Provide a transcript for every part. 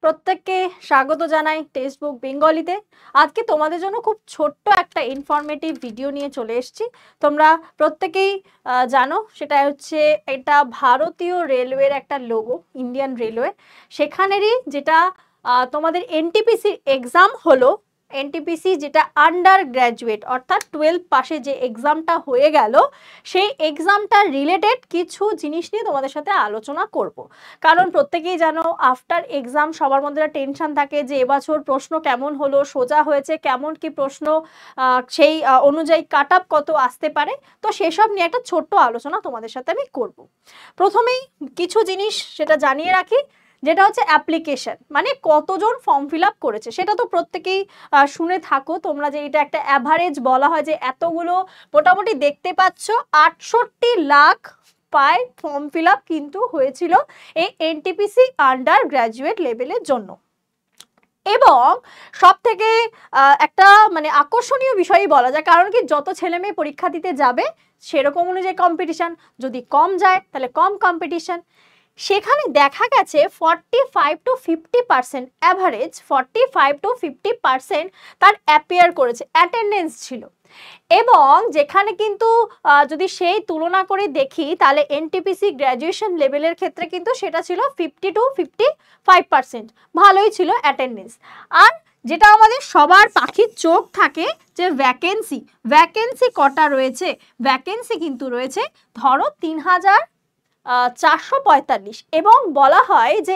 প্রত্যেককে স্বাগত জানাই টেক্সট বুক বেঙ্গলিতে। আজকে তোমাদের জন্য খুব ছোট্ট একটা ইনফরমেটিভ ভিডিও নিয়ে চলে এসেছি। তোমরা প্রত্যেকেই জানো, সেটা হচ্ছে এটা ভারতীয় রেলওয়ের একটা লোগো, ইন্ডিয়ান রেলওয়ে। সেখানেরই যেটা তোমাদের এনটিপিসি এক্সাম হলো, এনটিপিসি যেটা আন্ডার গ্র্যাজুয়েট অর্থাৎ 12 পাশে যে এক্সামটা হয়ে গেল, সেই এক্সামটা রিলেটেড কিছু জিনিস নিয়ে তোমাদের সাথে আলোচনা করব। কারণ প্রত্যেকেই জানো, আফটার এক্সাম সবার মধ্যে টেনশন থাকে যে এবছর প্রশ্ন কেমন হলো, সোজা হয়েছে, কেমন কি প্রশ্ন, সেই অনুযায়ী কাট আপ কত আসতে পারে। তো সেসব নিয়ে একটা ছোট্ট আলোচনা তোমাদের সাথে আমি করব। প্রথমেই কিছু জিনিস সেটা জানিয়ে রাখি, যেটা হচ্ছে অ্যাপ্লিকেশন, মানে কতজন ফর্ম ফিল আপ করেছে। সেটা তো প্রত্যেকেই শুনে থাকো তোমরা, যে এটা একটা অ্যাভারেজ বলা হয় যে এতগুলো মোটামুটি দেখতে পাচ্ছ 68 লাখ পায় ফর্ম ফিল আপ কিন্তু হয়েছিল এই এনটিপিসি আন্ডার গ্র্যাজুয়েট লেভেলের জন্য। এবং সব থেকে একটা মানে আকর্ষণীয় বিষয়ই বলা যায়, কারণ কি যত ছেলে মেয়ে পরীক্ষা দিতে যাবে সেরকম অনুযায়ী কম্পিটিশন, যদি কম যায় তাহলে কম কম্পিটিশন। সেখানে দেখা গেছে 45 to 50% অ্যাভারেজ 45 to 50% তার অ্যাপিয়ার করেছে, অ্যাটেন্ডেন্স ছিল। এবং যেখানে কিন্তু যদি সেই তুলনা করে দেখি তাহলে এনটিপিসি গ্র্যাজুয়েশন লেভেলের ক্ষেত্রে কিন্তু সেটা ছিল 50 to 55%, ভালোই ছিল অ্যাটেন্ডেন্স। আর যেটা আমাদের সবার পাখির চোখ থাকে যে ভ্যাকেন্সি কটা রয়েছে, ভ্যাকেন্সি কিন্তু রয়েছে ধরো 3445। এবং বলা হয় যে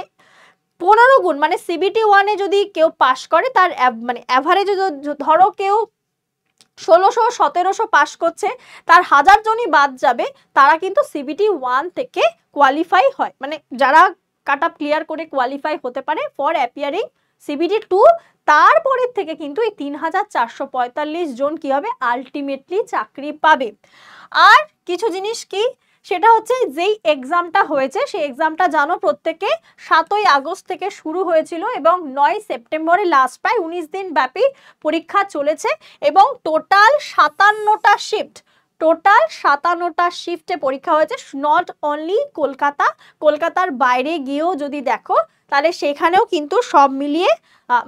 15 গুণ, মানে সিবিটি 1-এ যদি কেউ পাশ করে তার মানে অ্যাভারেজে ধরো কেউ 1600-1700 পাশ করছে, তার 1000 জনই বাদ যাবে, তারা কিন্তু সিবিটি 1 থেকে কোয়ালিফাই হয়, মানে যারা কাট আপ ক্লিয়ার করে কোয়ালিফাই হতে পারে ফর অ্যাপিয়ারিং সিবিটি 2। তারপরের থেকে কিন্তু এই 3445 জন কি হবে, আলটিমেটলি চাকরি পাবে। আর কিছু জিনিস কি, সেটা হচ্ছে যেই এক্সামটা হয়েছে সেই এক্সামটা জানো প্রত্যেকে 7ই আগস্ট থেকে শুরু হয়েছিল এবং 9 সেপ্টেম্বরে লাস্ট, প্রায় 19 দিন ব্যাপী পরীক্ষা চলেছে। এবং টোটাল 57টা শিফটে পরীক্ষা হয়েছে। নট অনলি কলকাতার বাইরে গিয়েও যদি দেখো তাহলে সেখানেও কিন্তু সব মিলিয়ে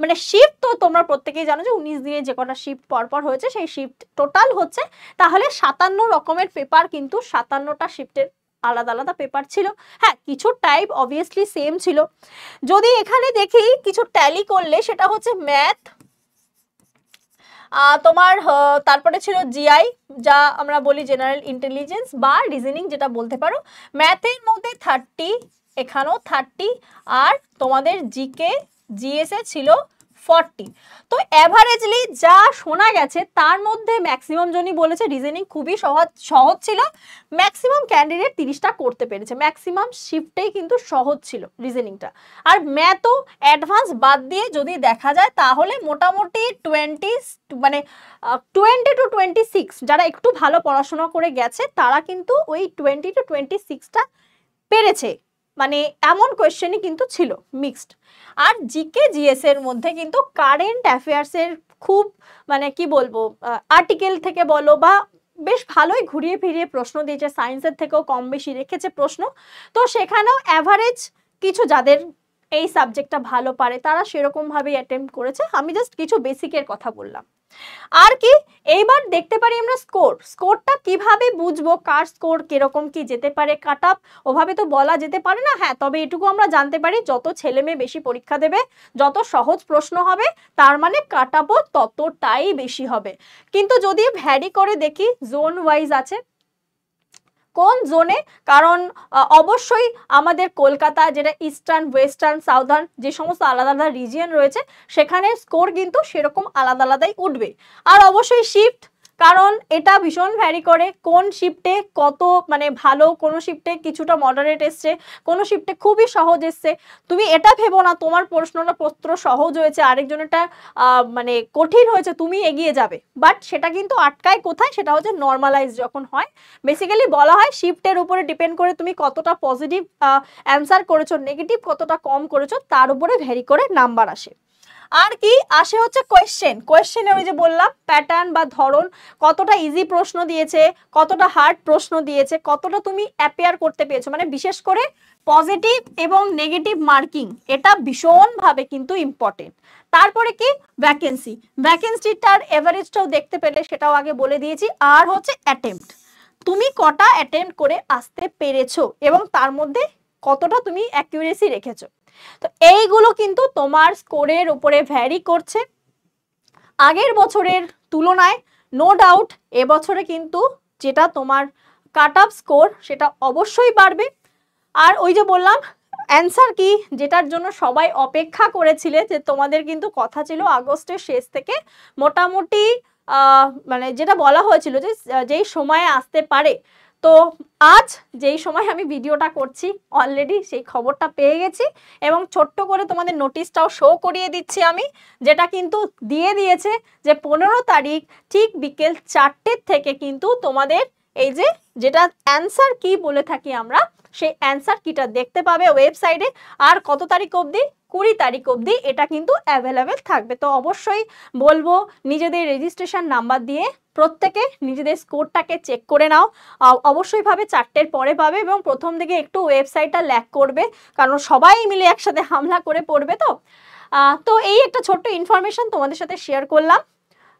মানে শিফট তো তোমরা প্রত্যেকেই জানো যে 19 দিনে যে কটা শিফট পরপর হয়েছে সেই শিফট টোটাল হচ্ছে, তাহলে 57 রকমের পেপার, কিন্তু 57টা শিফটের আলাদা আলাদা পেপার ছিল। হ্যাঁ, কিছু টাইপ অবভিয়াসলি সেম ছিল। যদি এখানে দেখি কিছু ট্যালি করলে সেটা হচ্ছে ম্যাথ, তোমার তারপরে ছিল জিআই, যা আমরা বলি জেনারেল ইন্টেলিজেন্স বা রিজনিং যেটা বলতে পারো। ম্যাথের মধ্যে 30, এখানেও 30, আর তোমাদের জিকে জিএসএ ছিল 40। তো অ্যাভারেজলি যা শোনা গেছে তার মধ্যে ম্যাক্সিমাম জনই বলেছে রিজনিং খুবই সহজ ছিল। ম্যাক্সিমাম ক্যান্ডিডেট 30টা করতে পেরেছে, ম্যাক্সিমাম শিফটেই কিন্তু সহজ ছিল রিজনিংটা। আর ম্যাথও অ্যাডভান্স বাদ দিয়ে যদি দেখা যায় তাহলে মোটামুটি 20 to 26 যারা একটু ভালো পড়াশোনা করে গেছে তারা কিন্তু ওই 20 to 26টা পেরেছে, মানে এমন কোয়েশ্চেনই কিন্তু ছিল মিক্সড। আর জিকে জিএস এর মধ্যে কিন্তু কারেন্ট অ্যাফেয়ার্সের খুব মানে কি বলবো, আর্টিকেল থেকে বলো বা বেশ ভালোই ঘুরিয়ে ফিরিয়ে প্রশ্ন দিয়েছে, সায়েন্সের থেকেও কম বেশি রেখেছে প্রশ্ন। তো সেখানেও অ্যাভারেজ কিছু যাদের এই সাবজেক্টটা ভালো পারে তারা সেরকমভাবেই অ্যাটেম্প্ট করেছে। আমি জাস্ট কিছু বেসিকের কথা বললাম। আর কি এইবার দেখতে পারি আমরা স্কোরটা কিভাবে বুঝবো, কার স্কোর কিরকম কি যেতে পারে কাট আপ, ওভাবে তো বলা যেতে পারে না। হ্যাঁ, তবে এটুকু আমরা জানতে পারি যত ছেলে মেয়ে বেশি পরীক্ষা দেবে, যত সহজ প্রশ্ন হবে, তার মানে কাট আপও ততটাই বেশি হবে। কিন্তু যদি ভ্যারি করে দেখি, জোন ওয়াইজ আছে কোন জোনে, কারণ অবশ্যই আমাদের কলকাতা যেটা ইস্টার্ন, ওয়েস্টার্ন, সাউদার্ন যে সমস্ত আলাদা আলাদা রিজিয়ন রয়েছে সেখানে স্কোর কিন্তু সেরকম আলাদা আলাদাই উঠবে। আর অবশ্যই শিফট, কারণ এটা ভীষণ ভ্যারি করে কোন শিফটে কত মানে ভালো, কোনো শিফটে কিছুটা মডারেট এসছে, কোনো শিফটে খুবই সহজ এসছে। তুমি এটা ভেবো না তোমার প্রশ্ন সহজ হয়েছে আরেকজনেরটা মানে কঠিন হয়েছে তুমি এগিয়ে যাবে, বাট সেটা কিন্তু আটকায় কোথায়, সেটা হচ্ছে নর্মালাইজ যখন হয়। বেসিক্যালি বলা হয় শিফটের উপরে ডিপেন্ড করে তুমি কতটা পজিটিভ অ্যান্সার করেছো, নেগেটিভ কতটা কম করেছো, তার উপরে ভ্যারি করে নাম্বার আসে। আর কি আসে হচ্ছে কোয়েশ্চেনে ওই যে বললাম প্যাটার্ন বা ধরন, কতটা ইজি প্রশ্ন দিয়েছে, কতটা হার্ড প্রশ্ন দিয়েছে, কতটা তুমি অ্যাপিয়ার করতে পেরেছো, মানে বিশেষ করে পজিটিভ এবং নেগেটিভ মার্কিং এটা ভীষণভাবে কিন্তু ইম্পর্টেন্ট। তারপরে কি ভ্যাকেন্সি, ভ্যাকেন্সিটার এভারেজটাও দেখতে পেলে, সেটাও আগে বলে দিয়েছি। আর হচ্ছে অ্যাটেম্পট, তুমি কটা অ্যাটেম্পট করে আসতে পেরেছো এবং তার মধ্যে কতটা তুমি অ্যাকিউরেসি রেখেছো। তো এইগুলো কিন্তু তোমার স্কোরের উপরে ভ্যারি করছে আগের বছরের তুলনায়। নো ডাউট এবছরে কিন্তু যেটা তোমার কাট অফ স্কোর সেটা অবশ্যই বাড়বে। আর ওই যে বললাম অ্যান্সার কি, যেটার জন্য সবাই অপেক্ষা করেছিলে, যে তোমাদের কিন্তু কথা ছিল আগস্টের শেষ থেকে মোটামুটি মানে যেটা বলা হয়েছিল যে যেই সময়ে আসতে পারে। তো আজ যেই সময় আমি ভিডিওটা করছি অলরেডি সেই খবরটা পেয়ে গেছি এবং ছোট্ট করে তোমাদের নোটিশটাও শো করিয়ে দিচ্ছি আমি, যেটা কিন্তু দিয়ে দিয়েছে যে 15 তারিখ ঠিক বিকেল 4টের থেকে কিন্তু তোমাদের এই যে যেটা অ্যান্সার কি বলে থাকি আমরা, সেই অ্যান্সার কিটা দেখতে পাবে ওয়েবসাইটে। আর কত তারিখ অবধি? 20 তারিখ অবধি এটা কিন্তু অ্যাভেলেবেল থাকবে। তো অবশ্যই বলবো নিজেদের রেজিস্ট্রেশন নাম্বার দিয়ে প্রত্যেকে নিজেদের স্কোরটাকে চেক করে নাও। অবশ্যই ভাবে 4টের পরে পাবে এবং প্রথম দিকে একটু ওয়েবসাইটটা ল্যাগ করবে, কারণ সবাই মিলে একসাথে হামলা করে পড়বে। তো এই একটা ছোট্ট ইনফরমেশন তোমাদের সাথে শেয়ার করলাম,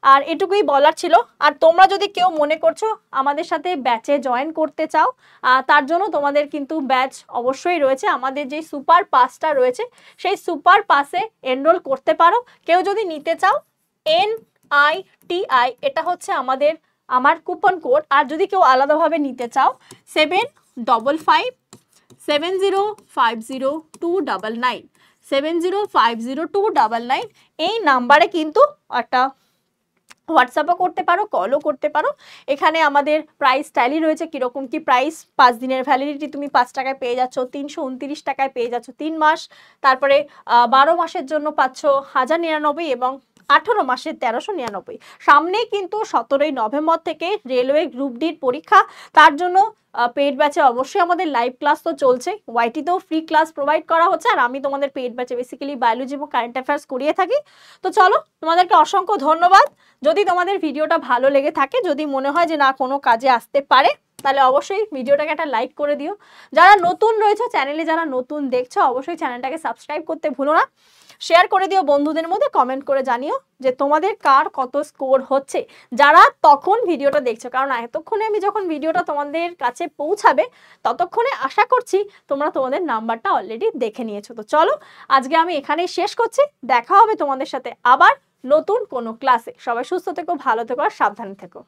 আর এটুকুই বলার ছিল। আর তোমরা যদি কেউ মনে করছো আমাদের সাথে ব্যাচে জয়েন করতে চাও, তার জন্য তোমাদের কিন্তু ব্যাচ অবশ্যই রয়েছে। আমাদের যে সুপার পাসটা রয়েছে সেই সুপার পাসে এনরোল করতে পারো। কেউ যদি নিতে চাও NITI এটা হচ্ছে আমার কুপন কোড। আর যদি কেউ আলাদাভাবে নিতে চাও 7557050299 70502999 এই নাম্বারে কিন্তু একটা হোয়াটসঅ্যাপও করতে পারো, কলও করতে পারো। এখানে আমাদের প্রাইস ট্যালি রয়েছে, কীরকম কি প্রাইস। 5 দিনের ভ্যালিডিটি তুমি 5 টাকায় পেয়ে যাচ্ছ, 329 টাকায় পেয়ে যাচ্ছ 3 মাস। তারপরে 12 মাসের জন্য পাচ্ছ 1099 এবং 18 মাসের 1399। সামনেই কিন্তু 17ই নভেম্বর থেকে রেলওয়ে গ্রুপ ডির পরীক্ষা, তার জন্য পেইড ব্যাচে অবশ্যই আমাদের লাইভ ক্লাস তো চলছে, ওয়াইটিতেও ফ্রি ক্লাস প্রোভাইড করা হচ্ছে। আর আমি তোমাদের পেইড ব্যাচে বেসিক্যালি বায়োলজি এবং কারেন্ট অ্যাফেয়ার্স করিয়ে থাকি। তো চলো, তোমাদেরকে অসংখ্য ধন্যবাদ। যদি তোমাদের ভিডিওটা ভালো লেগে থাকে, যদি মনে হয় যে না কোনো কাজে আসতে পারে, তাহলে অবশ্যই ভিডিওটাকে একটা লাইক করে দিও। যারা নতুন রয়েছে চ্যানেলে, যারা নতুন দেখছো, অবশ্যই চ্যানেলটাকে সাবস্ক্রাইব করতে ভুলো না। শেয়ার করে দিও বন্ধুদের মধ্যে, কমেন্ট করে জানিও যে তোমাদের কার কত স্কোর হচ্ছে, যারা তখন ভিডিওটা দেখছো। কারণ এতক্ষণে আমি যখন ভিডিওটা তোমাদের কাছে পৌঁছাবে ততক্ষণে আশা করছি তোমরা তোমাদের নাম্বারটা অলরেডি দেখে নিয়েছো। তো চলো, আজকে আমি এখানেই শেষ করছি। দেখা হবে তোমাদের সাথে আবার নতুন কোনো ক্লাসে। সবাই সুস্থ থেকো, ভালো থেকো আর সাবধানে থেকো।